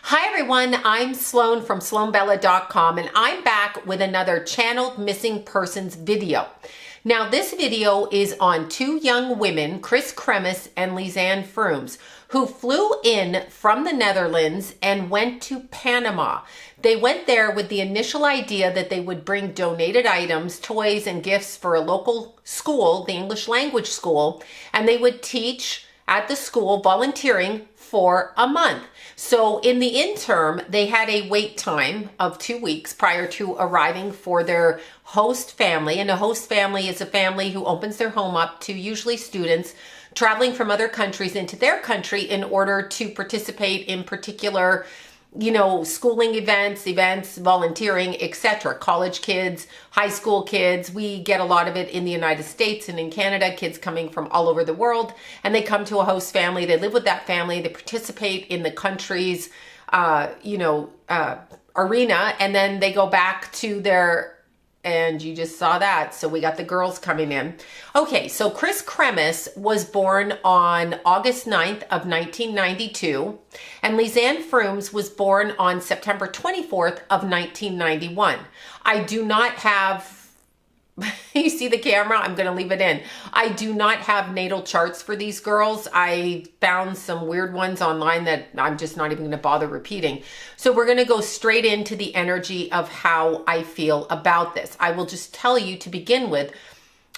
Hi everyone, I'm Sloan from SloanBella.com and I'm back with another channeled missing persons video. Now this video is on two young women, Kris Kremers and Lisanne Froon, who flew in from the Netherlands and went to Panama. They went there with the initial idea that they would bring donated items, toys, and gifts for a local school, the English language school, and they would teach at the school volunteering for a month. So in the interim, they had a wait time of 2 weeks prior to arriving for their host family. And a host family is a family who opens their home up to usually students traveling from other countries into their country in order to participate in particular, schooling events, volunteering, etc. College kids, high school kids. We get a lot of it in the United States and in Canada, kids coming from all over the world, and they come to a host family. They live with that family. They participate in the country's, arena, and then they go back to their, and you just saw that. So we got the girls coming in. Okay, so Kris Kremers was born on August 9th of 1992, and Lisanne Froon was born on September 24th of 1991. I do not have, you see the camera? I'm going to leave it in. I do not have natal charts for these girls. I found some weird ones online that I'm just not even going to bother repeating. So we're going to go straight into the energy of how I feel about this. I will just tell you to begin with,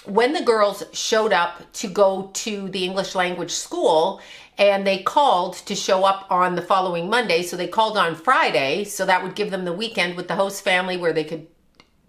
when the girls showed up to go to the English language school and they called to show up on the following Monday, so they called on Friday, so that would give them the weekend with the host family where they could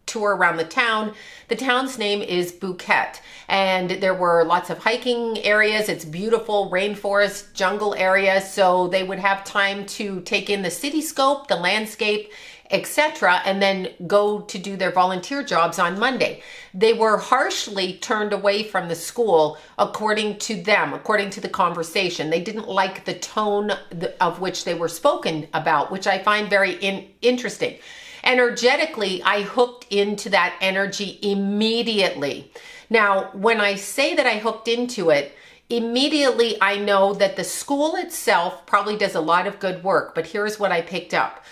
tour around the town. The town's name is Phuket, and there were lots of hiking areas. It's beautiful rainforest jungle area, so they would have time to take in the cityscope, the landscape, etc., and then go to do their volunteer jobs on Monday. They were harshly turned away from the school, according to them, according to the conversation. They didn't like the tone of which they were spoken about, which I find very interesting. Energetically, I hooked into that energy immediately. Now, when I say that I hooked into it, immediately I know that the school itself probably does a lot of good work, but here's what I picked up.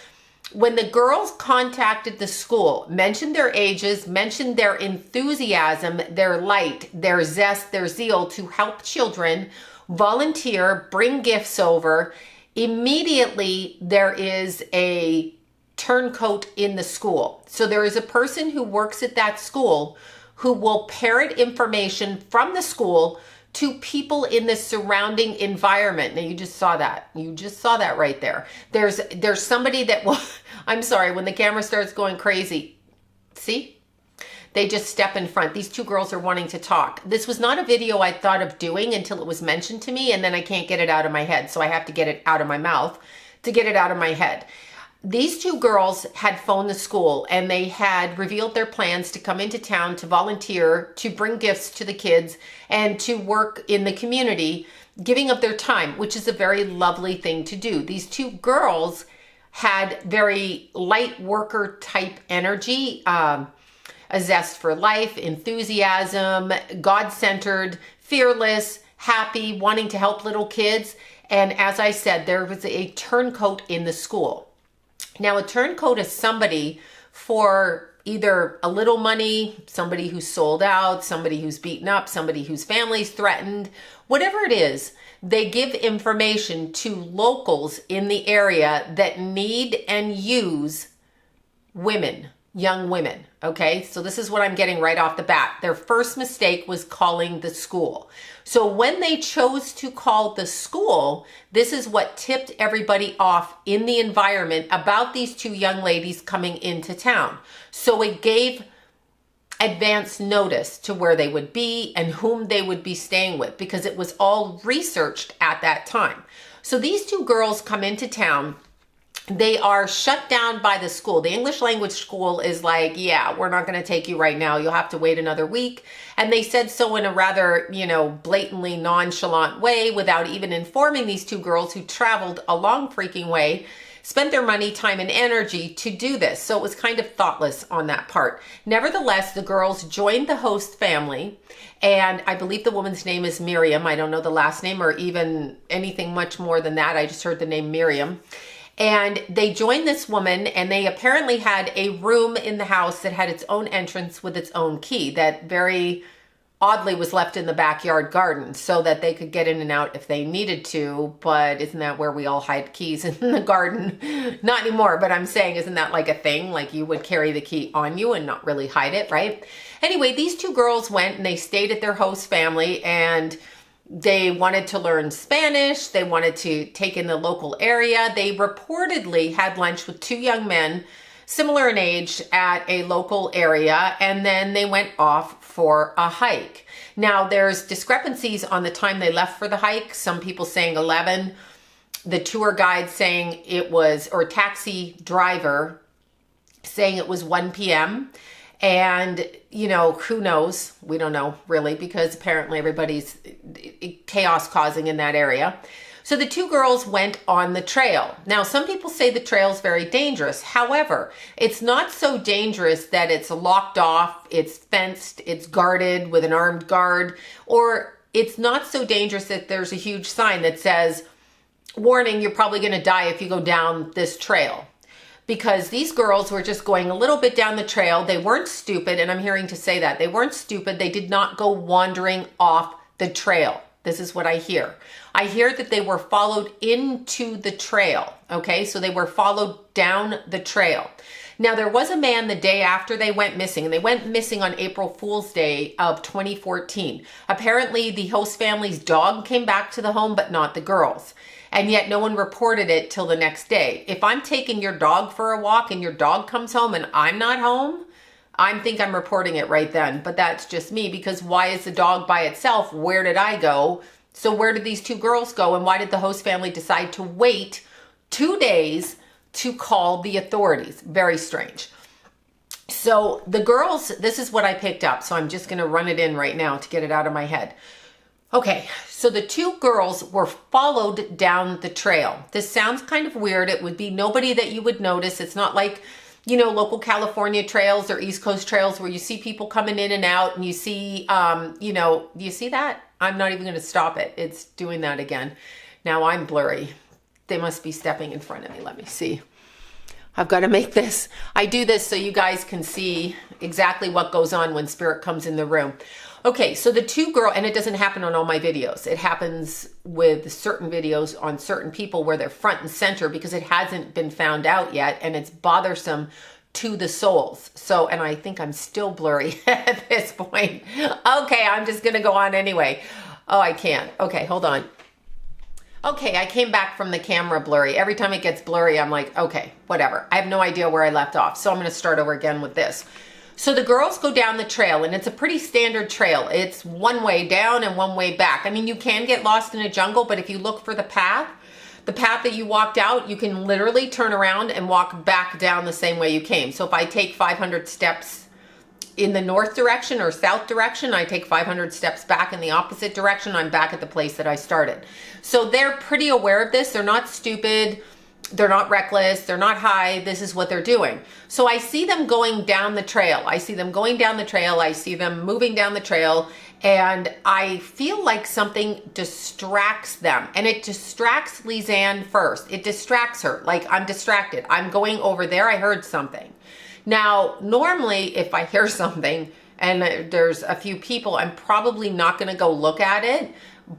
When the girls contacted the school, mentioned their ages, mentioned their enthusiasm, their light, their zest, their zeal to help children, volunteer, bring gifts over, immediately there is a turncoat in the school. So there is a person who works at that school who will parrot information from the school to people in the surrounding environment. Now you just saw that. You just saw that right there. There's somebody that will, I'm sorry, when the camera starts going crazy, see? They just step in front. These two girls are wanting to talk. This was not a video I thought of doing until it was mentioned to me, and then I can't get it out of my head. So I have to get it out of my mouth to get it out of my head. These two girls had phoned the school and they had revealed their plans to come into town to volunteer, to bring gifts to the kids, and to work in the community, giving up their time, which is a very lovely thing to do. These two girls had very light worker type energy, a zest for life, enthusiasm, God-centered, fearless, happy, wanting to help little kids. And as I said, there was a turncoat in the school. Now, a turncoat is somebody for either a little money, somebody who's sold out, somebody who's beaten up, somebody whose family's threatened, whatever it is, they give information to locals in the area that need and use women, young women. Okay, so this is what I'm getting right off the bat. Their first mistake was calling the school. So when they chose to call the school, this is what tipped everybody off in the environment about these two young ladies coming into town. So it gave advance notice to where they would be and whom they would be staying with, because it was all researched at that time. So these two girls come into town. They are shut down by the school. The English language school is like, yeah, we're not going to take you right now. You'll have to wait another week. And they said so in a rather, blatantly nonchalant way, without even informing these two girls who traveled a long freaking way, spent their money, time, and energy to do this. So it was kind of thoughtless on that part. Nevertheless, the girls joined the host family, and I believe the woman's name is Miriam. I don't know the last name or even anything much more than that. I just heard the name Miriam. And they joined this woman, and they apparently had a room in the house that had its own entrance with its own key that very oddly was left in the backyard garden so that they could get in and out if they needed to. But isn't that where we all hide keys, in the garden? Not anymore, but I'm saying, isn't that like a thing? Like you would carry the key on you and not really hide it, right? Anyway, these two girls went and they stayed at their host family, and they wanted to learn Spanish. They wanted to take in the local area. They reportedly had lunch with two young men similar in age at a local area, and then they went off for a hike. Now, there's discrepancies on the time they left for the hike. Some people saying 11, the tour guide saying it was, or taxi driver saying it was 1 p.m. And, you know, who knows? We don't know really, because apparently everybody's chaos causing in that area. So the two girls went on the trail. Now, some people say the trail is very dangerous. However, it's not so dangerous that it's locked off, it's fenced, it's guarded with an armed guard, or it's not so dangerous that there's a huge sign that says, warning, you're probably going to die if you go down this trail. Because these girls were just going a little bit down the trail. They weren't stupid, and I'm hearing to say that. They weren't stupid. They did not go wandering off the trail. This is what I hear. I hear that they were followed into the trail, okay? So they were followed down the trail. Now, there was a man the day after they went missing, and they went missing on April Fool's Day of 2014. Apparently, the host family's dog came back to the home, but not the girls. And yet no one reported it till the next day. If I'm taking your dog for a walk and your dog comes home and I'm not home, I think I'm reporting it right then. But that's just me, because why is the dog by itself? Where did I go? So where did these two girls go? And why did the host family decide to wait 2 days to call the authorities? Very strange. So the girls, this is what I picked up. So I'm just going to run it in right now to get it out of my head. Okay, so the two girls were followed down the trail. This sounds kind of weird. It would be nobody that you would notice. It's not like, you know, local California trails or East Coast trails where you see people coming in and out, and you see, you know, do you see that? I'm not even going to stop it. It's doing that again. Now I'm blurry. They must be stepping in front of me. Let me see. I've got to make this. I do this so you guys can see exactly what goes on when spirit comes in the room. Okay, so the two girls, and it doesn't happen on all my videos. It happens with certain videos on certain people where they're front and center because it hasn't been found out yet, and it's bothersome to the souls. So, and I think I'm still blurry at this point. Okay, I'm just going to go on anyway. Oh, I can't. Okay, hold on. Okay, I came back from the camera blurry. Every time it gets blurry, I'm like, okay, whatever. I have no idea where I left off. So I'm going to start over again with this. So the girls go down the trail, and it's a pretty standard trail. It's one way down and one way back. I mean, you can get lost in a jungle, but if you look for the path that you walked out, you can literally turn around and walk back down the same way you came. So if I take 500 steps in the north direction or south direction, I take 500 steps back in the opposite direction, I'm back at the place that I started. So they're pretty aware of this. They're not stupid. They're not reckless. They're not high. This is what they're doing. So I see them going down the trail. I see them going down the trail. I see them moving down the trail. And I feel like something distracts them. And it distracts Lisanne first. It distracts her. Like, I'm distracted. I'm going over there. I heard something. Now, normally, if I hear something and there's a few people, I'm probably not going to go look at it.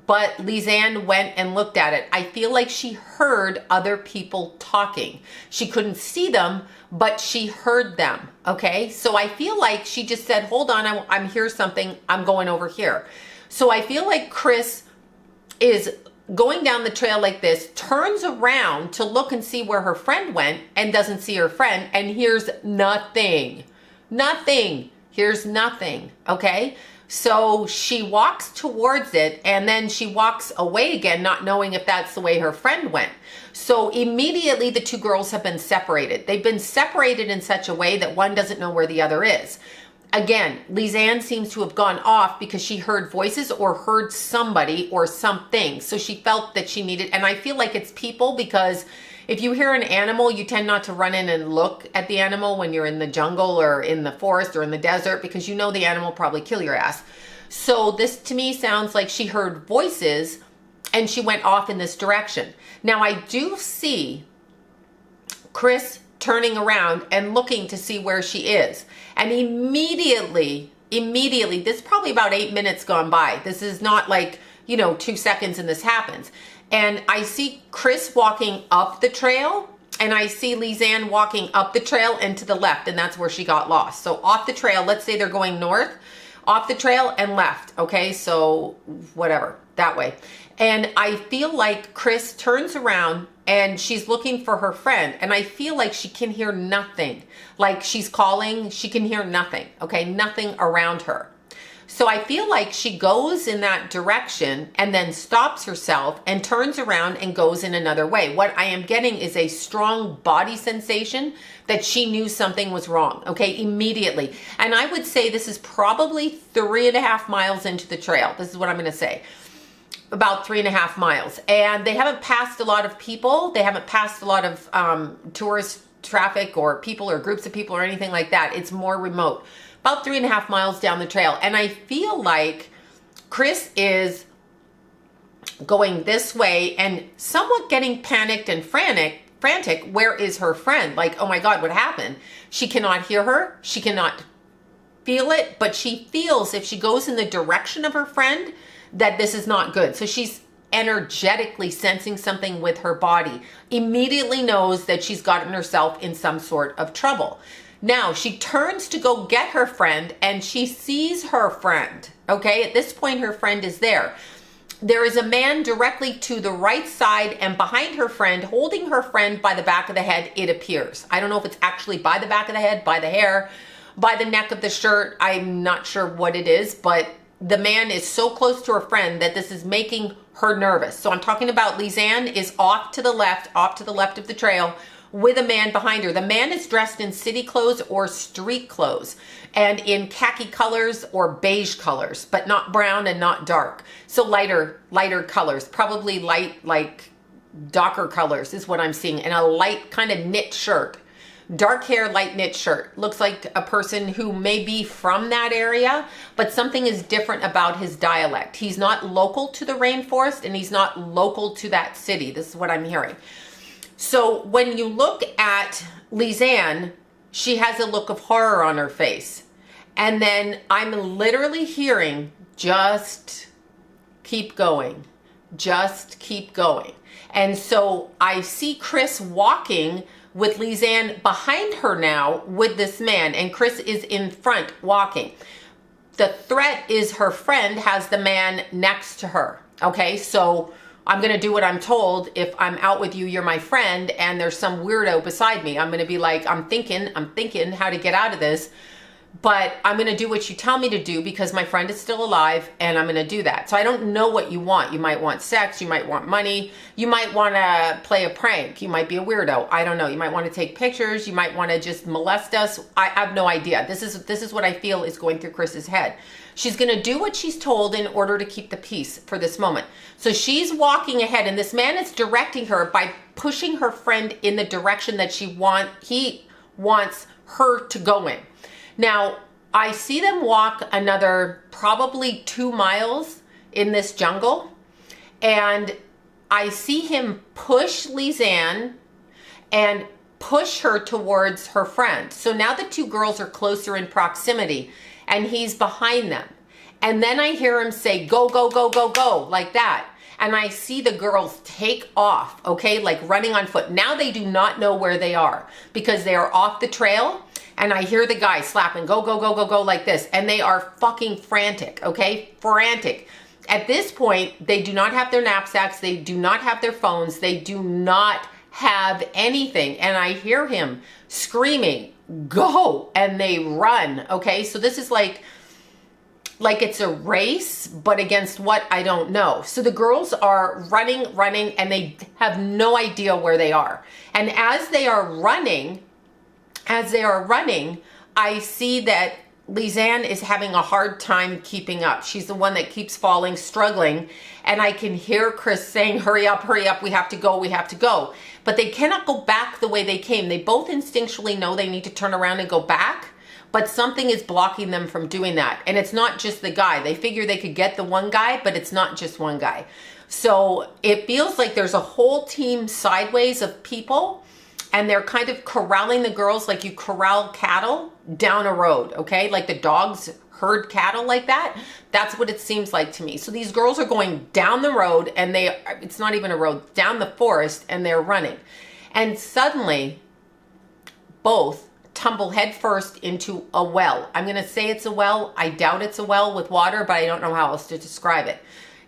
But Lisanne went and looked at it. I feel like she heard other people talking. She couldn't see them, but she heard them, okay? So I feel like she just said, hold on, I'm hear something, I'm going over here. So I feel like Kris is going down the trail like this, turns around to look and see where her friend went, and doesn't see her friend, and hears nothing. Nothing. Hears nothing, okay? So she walks towards it, and then she walks away again, not knowing if that's the way her friend went. So immediately the two girls have been separated. They've been separated in such a way that one doesn't know where the other is. Again, Lisanne seems to have gone off because she heard voices or heard somebody or something. So she felt that she needed, and I feel like it's people, because if you hear an animal, you tend not to run in and look at the animal when you're in the jungle or in the forest or in the desert, because you know the animal will probably kill your ass. So this to me sounds like she heard voices and she went off in this direction. Now I do see Kris turning around and looking to see where she is. And immediately, this is probably about 8 minutes gone by. This is not like, 2 seconds and this happens. And I see Kris walking up the trail, and I see Lisanne walking up the trail and to the left, and that's where she got lost. So off the trail, let's say they're going north, off the trail and left. Okay, so whatever, that way. And I feel like Kris turns around and she's looking for her friend, and I feel like she can hear nothing. Like she's calling, she can hear nothing, okay? Nothing around her. So I feel like she goes in that direction and then stops herself and turns around and goes in another way. What I am getting is a strong body sensation that she knew something was wrong, okay, immediately. And I would say this is probably 3.5 miles into the trail. This is what I'm gonna say. About 3.5 miles. And they haven't passed a lot of people. They haven't passed a lot of tourist traffic or people or groups of people or anything like that. It's more remote. About 3.5 miles down the trail. And I feel like Kris is going this way and somewhat getting panicked and frantic. Where is her friend? Like, oh my God, what happened? She cannot hear her. She cannot feel it, but she feels if she goes in the direction of her friend that this is not good. So she's energetically sensing something with her body, immediately knows that she's gotten herself in some sort of trouble. Now she turns to go get her friend and she sees her friend. Okay, at this point her friend is there. There is a man directly to the right side and behind her friend, holding her friend by the back of the head, it appears. I don't know if it's actually by the back of the head, by the hair, by the neck of the shirt. I'm not sure what it is, but the man is so close to her friend that this is making her nervous. So I'm talking about Lisanne is off to the left of the trail with a man behind her. The man is dressed in city clothes or street clothes and in khaki colors or beige colors, but not brown and not dark. So lighter colors, probably light, like darker colors is what I'm seeing, and a light kind of knit shirt. Dark hair, light knit shirt. Looks like a person who may be from that area, but something is different about his dialect. He's not local to the rainforest and he's not local to that city. This is what I'm hearing. So when you look at Lisanne, she has a look of horror on her face. And then I'm literally hearing, just keep going. Just keep going. And so I see Kris walking with Lisanne behind her now with this man, and Kris is in front walking. The threat is her friend has the man next to her. Okay, so I'm gonna do what I'm told. If I'm out with you, you're my friend, and there's some weirdo beside me, I'm gonna be like, I'm thinking how to get out of this, but I'm gonna do what you tell me to do because my friend is still alive and I'm gonna do that. So I don't know what you want. You might want sex, you might want money, you might wanna play a prank, you might be a weirdo, I don't know. You might wanna take pictures, you might wanna just molest us. I have no idea. This is what I feel is going through Kris's head. She's gonna do what she's told in order to keep the peace for this moment. So she's walking ahead and this man is directing her by pushing her friend in the direction that he wants her to go in. Now, I see them walk another probably 2 miles in this jungle, and I see him push Lisanne and push her towards her friend. So now the two girls are closer in proximity, and he's behind them. And then I hear him say, go, go, go, go, go, like that. And I see the girls take off, okay, like running on foot. Now they do not know where they are because they are off the trail. And I hear the guy slapping, go, go, go, go, go, like this. And they are fucking frantic, okay? Frantic. At this point, they do not have their knapsacks. They do not have their phones. They do not have anything. And I hear him screaming, go, and they run, okay? So this is like it's a race, but against what, I don't know. So the girls are running, and they have no idea where they are. And as they are running, I see that Lisanne is having a hard time keeping up. She's the one that keeps falling, struggling. And I can hear Kris saying, hurry up, we have to go, we have to go. But they cannot go back the way they came. They both instinctually know they need to turn around and go back, but something is blocking them from doing that. And it's not just the guy. They figure they could get the one guy, but it's not just one guy. So it feels like there's a whole team sideways of people and they're kind of corralling the girls like you corral cattle down a road, okay? Like the dogs herd cattle like that. That's what it seems like to me. So these girls are going down the road, and it's not even a road, down the forest, and they're running. And suddenly, both tumble headfirst into a well. I'm going to say it's a well. I doubt it's a well with water, but I don't know how else to describe it.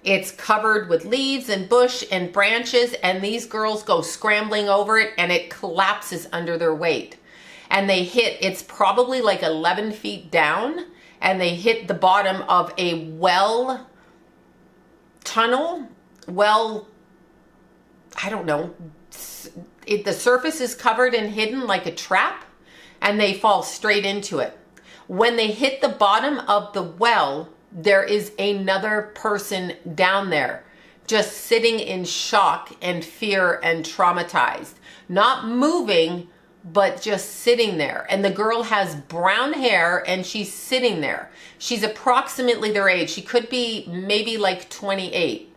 It's covered with leaves and bush and branches, and these girls go scrambling over it, and it collapses under their weight. And they hit, it's probably like 11 feet down, and they hit the bottom of a well tunnel. Well, I don't know. The surface is covered and hidden like a trap, and they fall straight into it. When they hit the bottom of the well, there is another person down there, just sitting in shock and fear and traumatized, not moving, but just sitting there. And the girl has brown hair, and she's sitting there. She's approximately their age. She could be maybe like 28.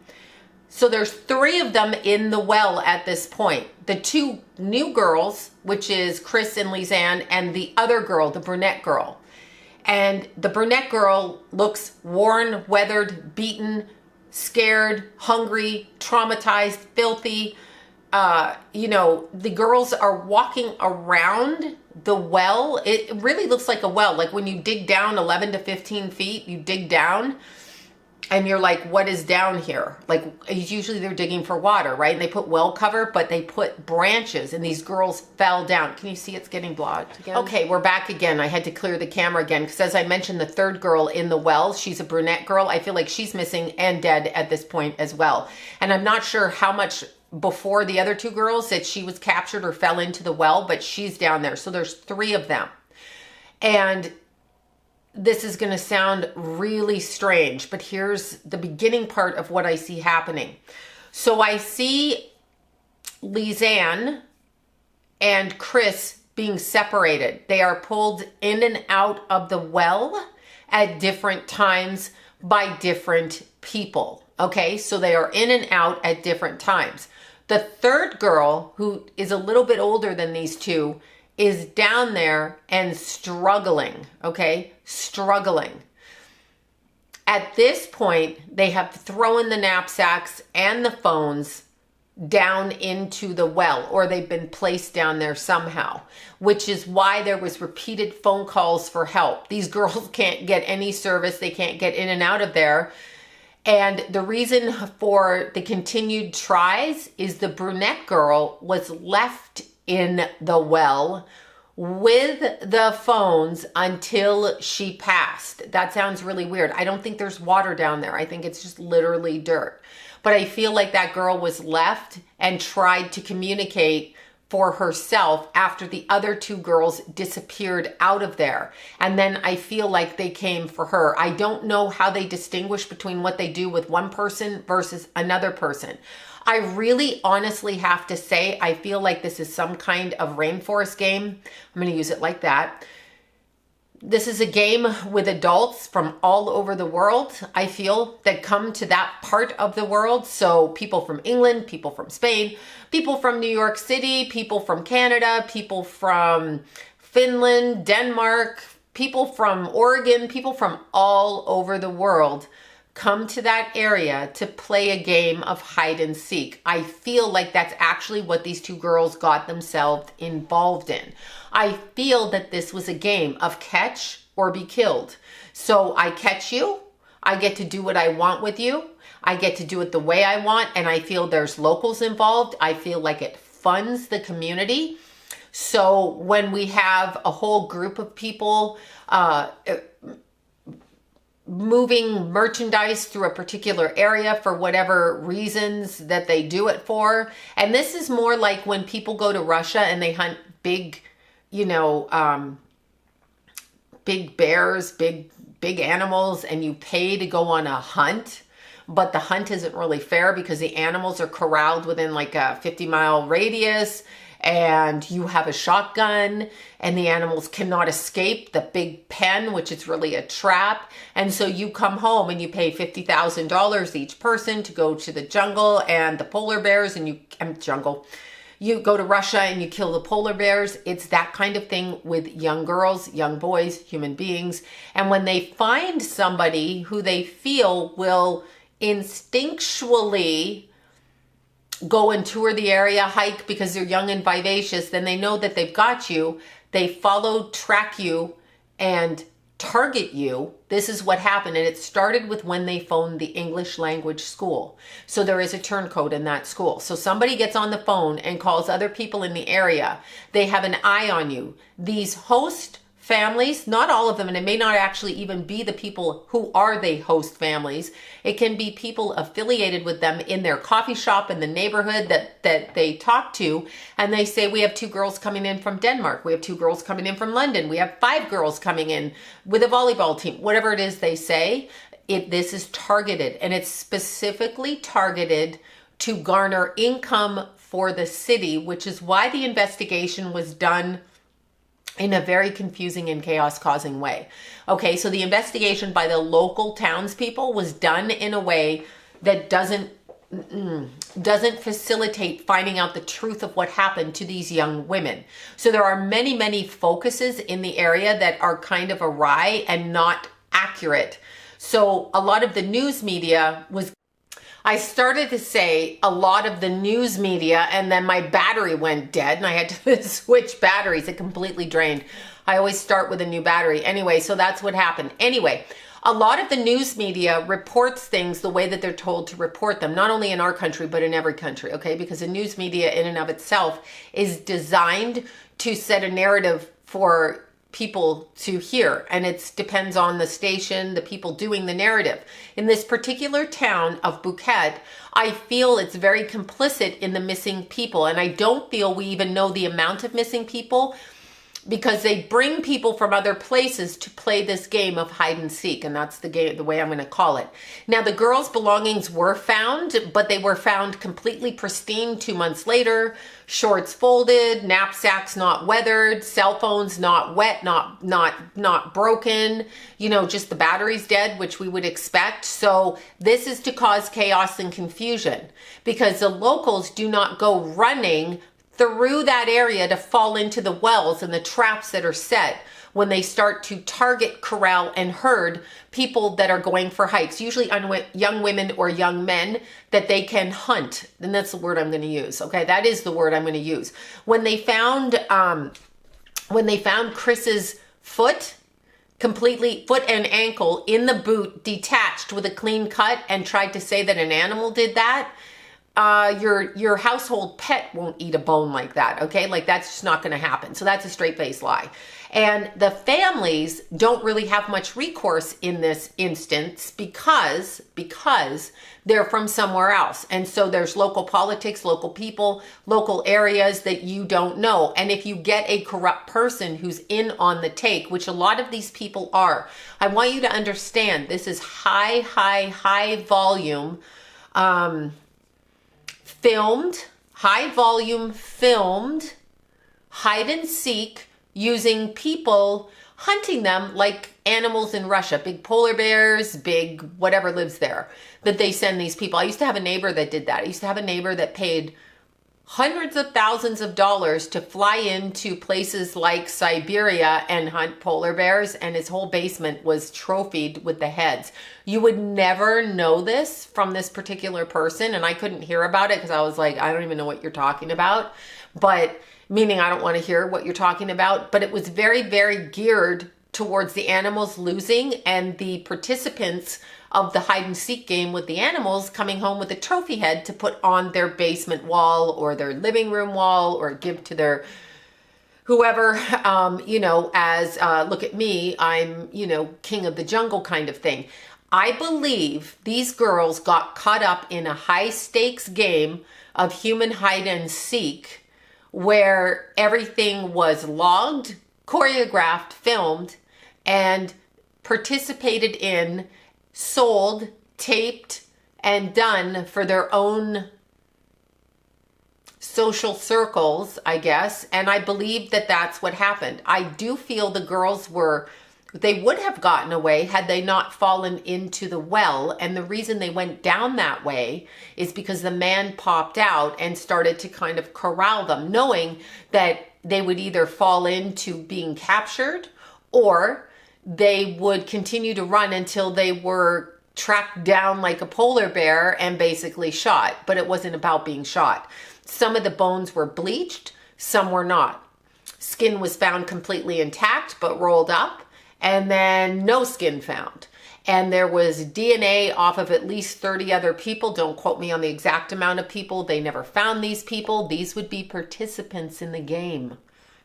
So there's 3 of them in the well at this point. The 2 new girls, which is Kris and Lisanne, and the other girl, the brunette girl. And the brunette girl looks worn, weathered, beaten, scared, hungry, traumatized, filthy. The girls are walking around the well. It really looks like a well. Like when you dig down 11 to 15 feet, you dig down and you're like, what is down here? Like usually they're digging for water, right? And they put well cover, but they put branches, and these girls fell down. Can you see it's getting blocked again? Okay, we're back again. I had to clear the camera again because, as I mentioned, the 3rd girl in the well, she's a brunette girl. I feel like she's missing and dead at this point as well. And I'm not sure how much before the other 2 girls that she was captured or fell into the well, but she's down there. So there's 3 of them. And this is going to sound really strange, but here's the beginning part of what I see happening. So I see Lisanne and Kris being separated. They are pulled in and out of the well at different times by different people. Okay, so they are in and out at different times. The 3rd girl, who is a little bit older than these 2, is down there and struggling, okay? Struggling. At this point, they have thrown the knapsacks and the phones down into the well, or they've been placed down there somehow, which is why there was repeated phone calls for help. These girls can't get any service. They can't get in and out of there. And the reason for the continued tries is the brunette girl was left in the well with the phones until she passed. That sounds really weird. I don't think there's water down there. I think it's just literally dirt. But I feel like that girl was left and tried to communicate for herself after the other 2 girls disappeared out of there. And then I feel like they came for her. I don't know how they distinguish between what they do with one person versus another person. I really honestly have to say, I feel like this is some kind of rainforest game. I'm going to use it like that. This is a game with adults from all over the world, I feel, that come to that part of the world. So people from England, people from Spain, people from New York City, people from Canada, people from Finland, Denmark, people from Oregon, people from all over the world come to that area to play a game of hide and seek. I feel like that's actually what these 2 girls got themselves involved in. I feel that this was a game of catch or be killed. So I catch you, I get to do what I want with you, I get to do it the way I want, and I feel there's locals involved. I feel like it funds the community. So when we have a whole group of people moving merchandise through a particular area for whatever reasons that they do it for. And this is more like when people go to Russia and they hunt big, big bears, big animals, and you pay to go on a hunt, but the hunt isn't really fair because the animals are corralled within like a 50-mile radius, and you have a shotgun and the animals cannot escape the big pen, which is really a trap. And so you come home and you pay $50,000 each person to go to the jungle and the polar bears, and you go to Russia and you kill the polar bears. It's that kind of thing with young girls, young boys, human beings. And when they find somebody who they feel will instinctually go and tour the area, hike because they're young and vivacious, then they know that they've got you. They follow, track you, and target you. This is what happened. And it started with when they phoned the English language school. So there is a turncoat in that school. So somebody gets on the phone and calls other people in the area. They have an eye on you. These host families, not all of them, and it may not actually even be the people who are the host families. It can be people affiliated with them in their coffee shop in the neighborhood that they talk to, and they say, we have 2 girls coming in from Denmark. We have 2 girls coming in from London. We have 5 girls coming in with a volleyball team. Whatever it is they say, this is targeted, and it's specifically targeted to garner income for the city, which is why the investigation was done in a very confusing and chaos-causing way. Okay, so the investigation by the local townspeople was done in a way that doesn't facilitate finding out the truth of what happened to these young women. So there are many, many focuses in the area that are kind of awry and not accurate. So a lot of the news media was, I started to say a lot of the news media, and then my battery went dead and I had to switch batteries. It completely drained. I always start with a new battery. Anyway, so that's what happened. Anyway, a lot of the news media reports things the way that they're told to report them, not only in our country, but in every country, okay? Because the news media in and of itself is designed to set a narrative for people to hear, and it depends on the station, the people doing the narrative. In this particular town of Phuket, I feel it's very complicit in the missing people, and I don't feel we even know the amount of missing people, because they bring people from other places to play this game of hide and seek, and that's the game, the way I'm going to call it. Now, the girls' belongings were found, but they were found completely pristine 2 months later. Shorts folded, knapsacks not weathered, cell phones not wet, not broken. You know, just the batteries dead, which we would expect. So this is to cause chaos and confusion, because the locals do not go running through that area to fall into the wells and the traps that are set when they start to target, corral, and herd people that are going for hikes, usually young women or young men that they can hunt. And that's the word I'm going to use. Okay, that is the word I'm going to use. When they found Kris's foot and ankle in the boot detached with a clean cut, and tried to say that an animal did that, your household pet won't eat a bone like that, okay? Like, that's just not going to happen. So that's a straight-faced lie. And the families don't really have much recourse in this instance because they're from somewhere else. And so there's local politics, local people, local areas that you don't know. And if you get a corrupt person who's in on the take, which a lot of these people are, I want you to understand this is high volume, high volume filmed hide and seek, using people hunting them like animals in Russia, big polar bears, big whatever lives there, that they send these people. I used to have a neighbor that did that. I used to have a neighbor that paid hundreds of thousands of dollars to fly into places like Siberia and hunt polar bears, and his whole basement was trophied with the heads. You would never know this from this particular person, and I couldn't hear about it because I was like, I don't even know what you're talking about, but meaning I don't want to hear what you're talking about. But it was very, very geared towards the animals losing and the participants of the hide and seek game with the animals coming home with a trophy head to put on their basement wall or their living room wall, or give to their whoever, as look at me, I'm, king of the jungle kind of thing. I believe these girls got caught up in a high stakes game of human hide and seek, where everything was logged, choreographed, filmed, and participated in, sold, taped, and done for their own social circles, I guess. And I believe that that's what happened. I do feel the girls were They would have gotten away had they not fallen into the well. And the reason they went down that way is because the man popped out and started to kind of corral them, knowing that they would either fall into being captured or they would continue to run until they were tracked down like a polar bear and basically shot. But it wasn't about being shot. Some of the bones were bleached, some were not. Skin was found completely intact but rolled up, and then no skin found. And there was DNA off of at least 30 other people. Don't quote me on the exact amount of people. They never found these people. These would be participants in the game.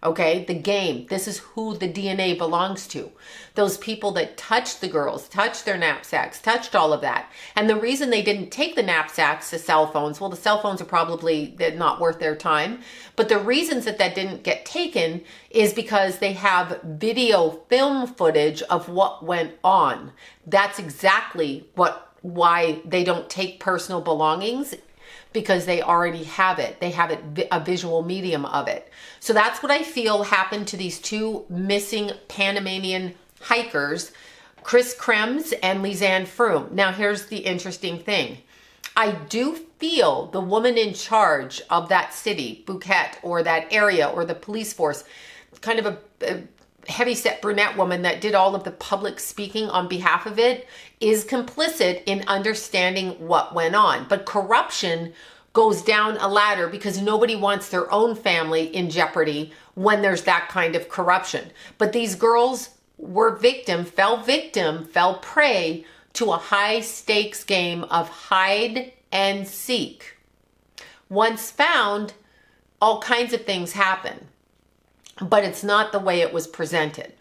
Okay, the game. This is who the DNA belongs to. Those people that touched the girls, touched their knapsacks, touched all of that. And the reason they didn't take the knapsacks, the cell phones, well, the cell phones are probably not worth their time. But the reasons that didn't get taken is because they have video film footage of what went on. That's exactly why they don't take personal belongings, because they already have it. They have it, a visual medium of it. So that's what I feel happened to these two missing Panamanian hikers, Kris Kremers and Lisanne Froon. Now here's the interesting thing. I do feel the woman in charge of that city, Phuket, or that area, or the police force, kind of a heavy-set brunette woman that did all of the public speaking on behalf of it, is complicit in understanding what went on. But corruption goes down a ladder because nobody wants their own family in jeopardy when there's that kind of corruption. But these girls were fell prey to a high-stakes game of hide and seek. Once found, all kinds of things happen. But it's not the way it was presented.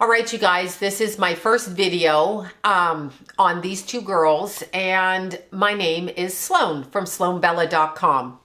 All right, you guys, this is my first video on these two girls, and my name is Sloan from SloanBella.com.